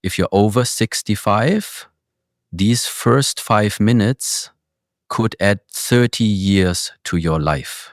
if you're over 65, these first 5 minutes could add 30 years to your life.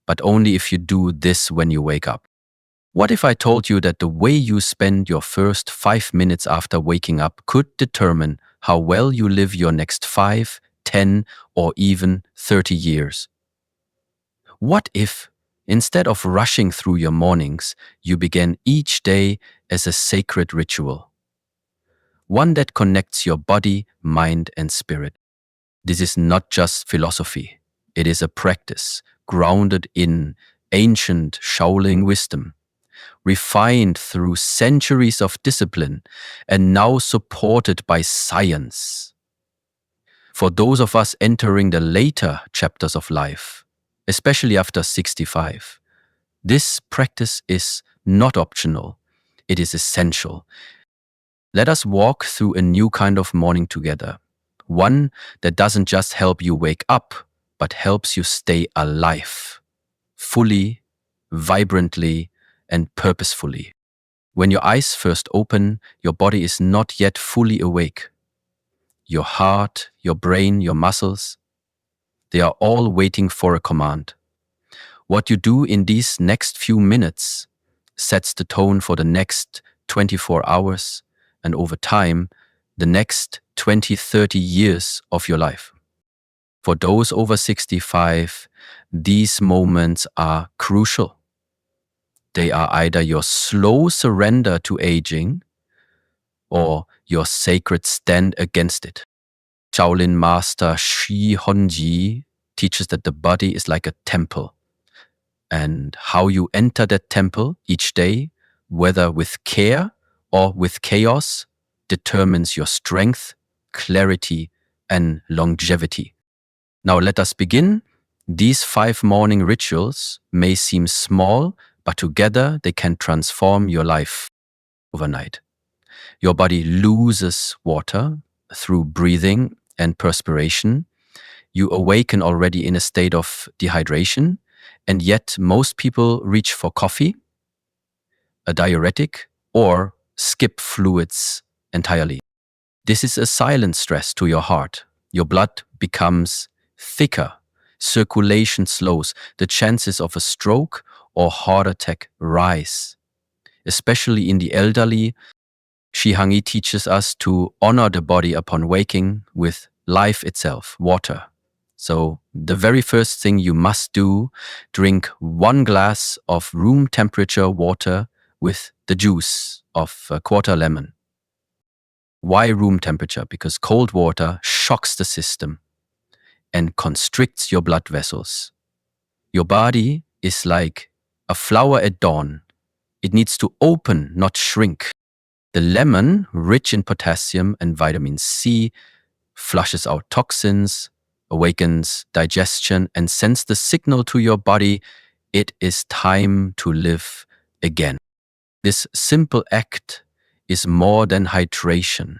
But only if you do this when you wake up. What if I told you that the way you spend your first 5 minutes after waking up could determine how well you live your next 5, 10, or even 30 years? What if, instead of rushing through your mornings, you began each day as a sacred ritual? One that connects your body, mind, and spirit. This is not just philosophy. It is a practice grounded in ancient Shaolin wisdom, refined through centuries of discipline, and now supported by science. For those of us entering the later chapters of life, especially after 65, this practice is not optional. It is essential. Let us walk through a new kind of morning together. One that doesn't just help you wake up, but helps you stay alive, fully, vibrantly, and purposefully. When your eyes first open, your body is not yet fully awake. Your heart, your brain, your muscles, they are all waiting for a command. What you do in these next few minutes sets the tone for the next 24 hours and over time, the next 20, 30 years of your life. For those over 65, these moments are crucial. They are either your slow surrender to aging or your sacred stand against it. Shaolin master Shi Heng teaches that the body is like a temple. And how you enter that temple each day, whether with care or with chaos, determines your strength, clarity, and longevity. Now let us begin. These 5 morning rituals may seem small, but together they can transform your life overnight. Your body loses water through breathing and perspiration. You awaken already in a state of dehydration, and yet most people reach for coffee, a diuretic, or skip fluids entirely. This is a silent stress to your heart. Your blood becomes thicker, circulation slows, the chances of a stroke or heart attack rise. Especially in the elderly, Shi Heng teaches us to honor the body upon waking with life itself, water. So the very first thing you must do, drink 1 glass of room temperature water with the juice of a quarter lemon. Why room temperature? Because cold water shocks the system and constricts your blood vessels. Your body is like a flower at dawn. It needs to open, not shrink. The lemon, rich in potassium and vitamin C, flushes out toxins, awakens digestion, and sends the signal to your body, it is time to live again. This simple act is more than hydration.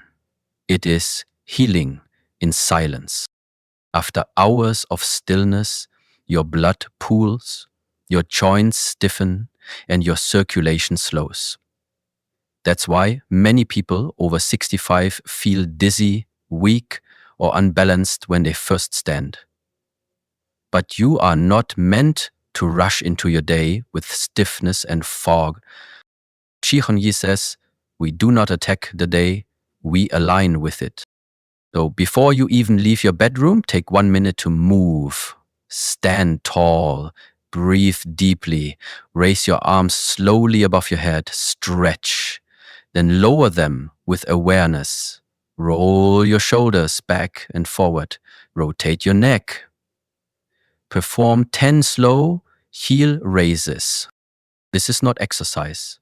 It is healing in silence. After hours of stillness, your blood pools, your joints stiffen, and your circulation slows. That's why many people over 65 feel dizzy, weak, or unbalanced when they first stand. But you are not meant to rush into your day with stiffness and fog. Shi Heng says, we do not attack the day, we align with it. So before you even leave your bedroom, take 1 minute to move. Stand tall, breathe deeply, raise your arms slowly above your head, stretch. Then lower them with awareness. Roll your shoulders back and forward. Rotate your neck. Perform 10 slow heel raises. This is not exercise.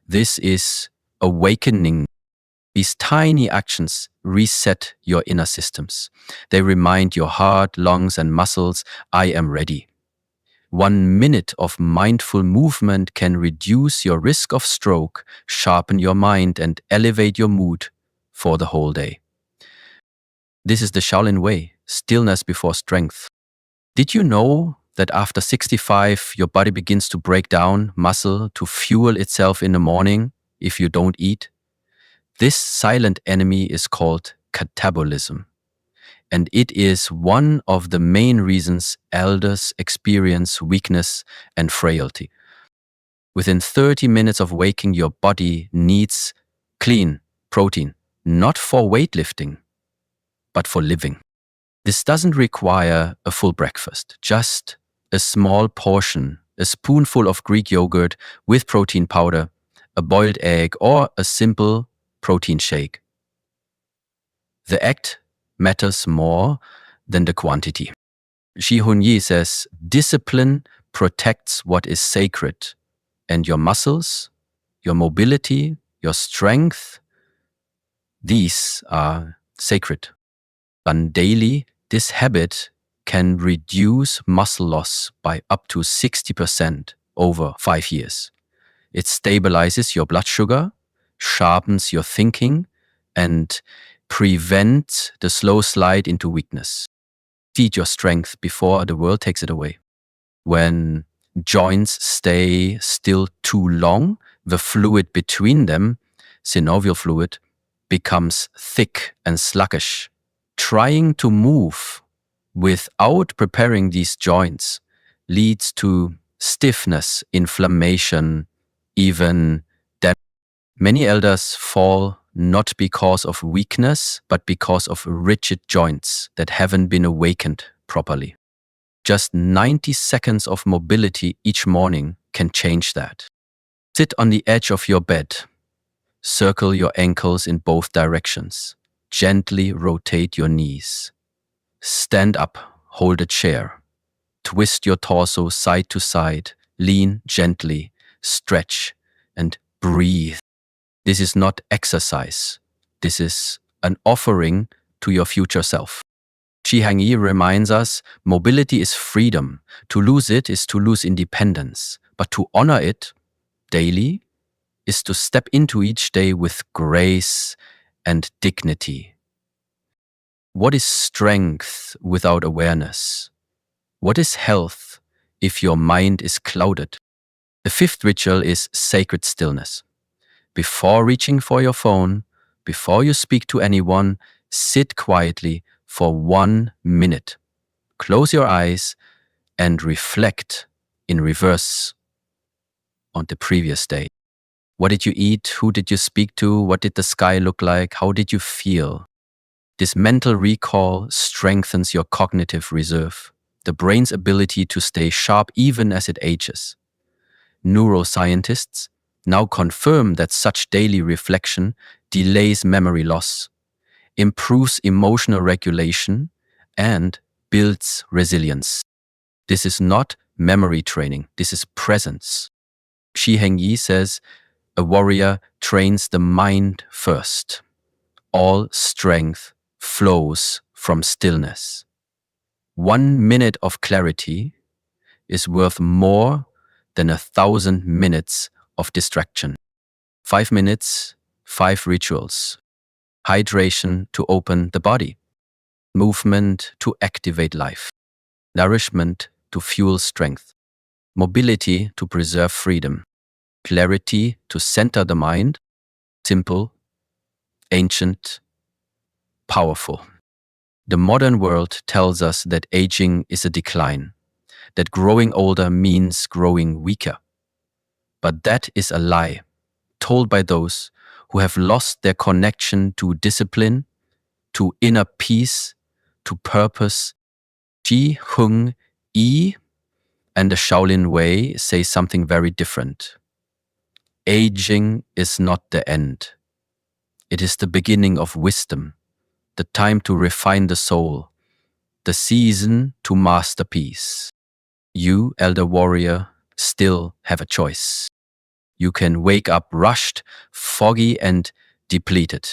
This is awakening. These tiny actions reset your inner systems. They remind your heart, lungs, and muscles, I am ready. 1 minute of mindful movement can reduce your risk of stroke, sharpen your mind, and elevate your mood for the whole day. This is the Shaolin way, stillness before strength. Did you know that after 65, your body begins to break down muscle to fuel itself in the morning if you don't eat? This silent enemy is called catabolism, and it is one of the main reasons elders experience weakness and frailty. Within 30 minutes of waking, your body needs clean protein, not for weightlifting, but for living. This doesn't require a full breakfast, just a small portion, a spoonful of Greek yogurt with protein powder, a boiled egg, or a simple protein shake. The act matters more than the quantity. Shi Heng says, discipline protects what is sacred, and your muscles, your mobility, your strength, these are sacred. Done daily, this habit can reduce muscle loss by up to 60% over 5 years. It stabilizes your blood sugar, sharpens your thinking, and prevents the slow slide into weakness. Feed your strength before the world takes it away. When joints stay still too long, the fluid between them, synovial fluid, becomes thick and sluggish. Trying to move without preparing these joints leads to stiffness, inflammation, even death. Many elders fall not because of weakness, but because of rigid joints that haven't been awakened properly. Just 90 seconds of mobility each morning can change that. Sit on the edge of your bed. Circle your ankles in both directions. Gently rotate your knees. Stand up, hold a chair. Twist your torso side to side. Lean gently, stretch, and breathe. This is not exercise. This is an offering to your future self. Shi Heng reminds us, mobility is freedom. To lose it is to lose independence. But to honor it daily is to step into each day with grace and dignity. What is strength without awareness? What is health if your mind is clouded? The fifth ritual is sacred stillness. Before reaching for your phone, before you speak to anyone, sit quietly for 1 minute. Close your eyes and reflect in reverse on the previous day. What did you eat? Who did you speak to? What did the sky look like? How did you feel? This mental recall strengthens your cognitive reserve, the brain's ability to stay sharp even as it ages. Neuroscientists now confirm that such daily reflection delays memory loss, improves emotional regulation, and builds resilience. This is not memory training, this is presence. Shi Heng says, a warrior trains the mind first. All strength flows from stillness. 1 minute of clarity is worth more than 1,000 minutes of distraction. 5 minutes, 5 rituals. Hydration to open the body. Movement to activate life. Nourishment to fuel strength. Mobility to preserve freedom. Clarity to center the mind. Simple, ancient, powerful. The modern world tells us that aging is a decline, that growing older means growing weaker. But that is a lie, told by those who have lost their connection to discipline, to inner peace, to purpose. Shi Heng and the Shaolin Way say something very different. Aging is not the end. It is the beginning of wisdom, the time to refine the soul, the season to master peace. You, elder warrior, still have a choice. You can wake up rushed, foggy, and depleted.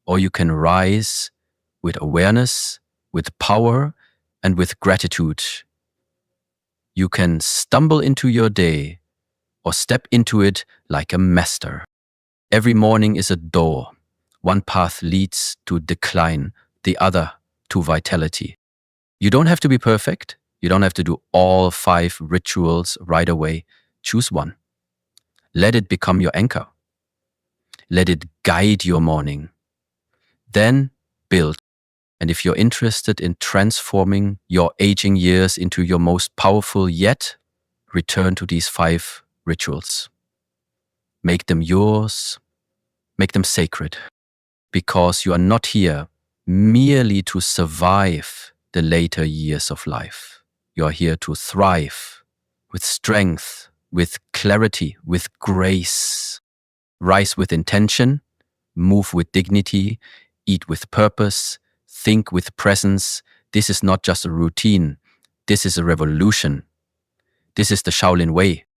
Or you can rise with awareness, with power, and with gratitude. You can stumble into your day or step into it like a master. Every morning is a door. One path leads to decline, the other to vitality. You don't have to be perfect. You don't have to do all 5 rituals right away. Choose one. Let it become your anchor. Let it guide your morning. Then build. And if you're interested in transforming your aging years into your most powerful yet, return to these 5 rituals. Make them yours, make them sacred, because you are not here merely to survive the later years of life. You are here to thrive with strength, with clarity, with grace. Rise with intention, move with dignity, eat with purpose, think with presence. This is not just a routine. This is a revolution. This is the Shaolin way.